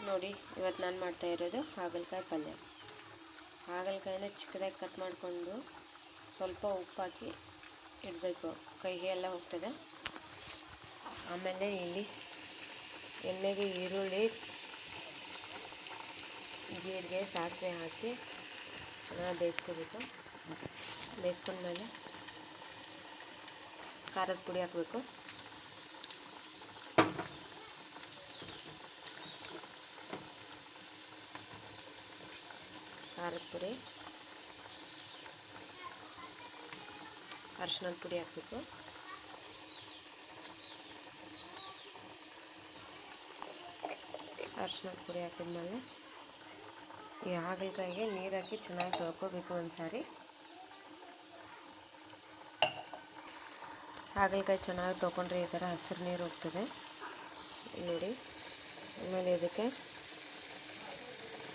ನೋಡಿ ಇವತ್ತು ನಾನು ಮಾಡ್ತಾ ಇರೋದು ಹಾಗಲಕಾಯಿ ಪಲ್ಯ. ಹಾಗಲಕಾಯಿನ ಚಿಕ್ಕದಾಗಿ ಕಟ್ ಮಾಡಿಕೊಂಡು ಸ್ವಲ್ಪ ಉಪ್ಪು ಹಾಕಿ ಇಡಬೇಕು, ಕೈಗೆ ಎಲ್ಲ ಹೋಗ್ತದೆ. ಆಮೇಲೆ ಇಲ್ಲಿ ಎಣ್ಣೆಗೆ ಈರುಳ್ಳಿ, ಜೀರಿಗೆ, ಸಾಸಿವೆ ಹಾಕಿ ಚೆನ್ನಾಗಿ ಬೇಯಿಸ್ಕೋಬೇಕು. ಬೇಯಿಸ್ಕೊಂಡ್ಮೇಲೆ ಖಾರದ ಪುಡಿ ಹಾಕಬೇಕು. ಖಾರದ ಪುಡಿ, ಅರಿಶಿಣದ ಪುಡಿ ಹಾಕಬೇಕು. ಅರಿಶಿಣದ ಪುಡಿ ಹಾಕಿದ್ಮೇಲೆ ಈ ಹಾಗಲಕಾಯಿಗೆ ನೀರು ಹಾಕಿ ಚೆನ್ನಾಗಿ ತೊಳ್ಕೊಬೇಕು. ಒಂದು ಸಾರಿ ಹಾಗಲಕಾಯಿ ಚೆನ್ನಾಗಿ ತೊಗೊಂಡ್ರೆ ಈ ಥರ ಹಸಿರು ನೀರು ಹೋಗ್ತದೆ ನೋಡಿ. ಆಮೇಲೆ ಇದಕ್ಕೆ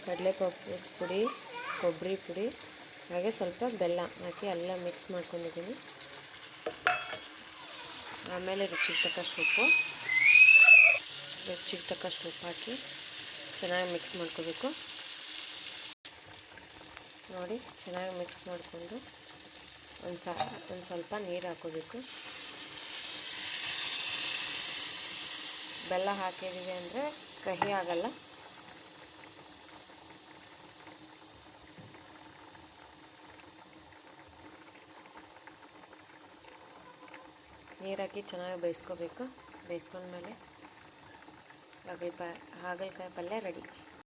ಕಡಲೆಪಪ್ಪು ಪುಡಿ, ಕೊಬ್ಬರಿ ಪುಡಿ, ಹಾಗೆ ಸ್ವಲ್ಪ ಬೆಲ್ಲ ಹಾಕಿ ಎಲ್ಲ ಮಿಕ್ಸ್ ಮಾಡ್ಕೊಂಡಿದ್ದೀನಿ. ಆಮೇಲೆ ರುಚಿಗೆ ತಕ್ಕಷ್ಟು ಉಪ್ಪು ಹಾಕಿ ಚೆನ್ನಾಗಿ ಮಿಕ್ಸ್ ಮಾಡ್ಕೋಬೇಕು. ನೋಡಿ ಚೆನ್ನಾಗಿ ಮಿಕ್ಸ್ ಮಾಡಿಕೊಂಡು ಒಂದು ಸ್ವಲ್ಪ ನೀರು ಹಾಕೋಬೇಕು. ಬೆಲ್ಲ ಹಾಕಿದ್ದೀವಿ ಅಂದರೆ ಕಹಿ ಆಗಲ್ಲ. ನೀರು ಹಾಕಿ ಚೆನ್ನಾಗಿ ಬೇಯಿಸ್ಕೋಬೇಕು. ಬೇಯಿಸ್ಕೊಂಡ್ಮೇಲೆ ಹಾಗಲಕಾಯಿ ಪಲ್ಯ ರೆಡಿ.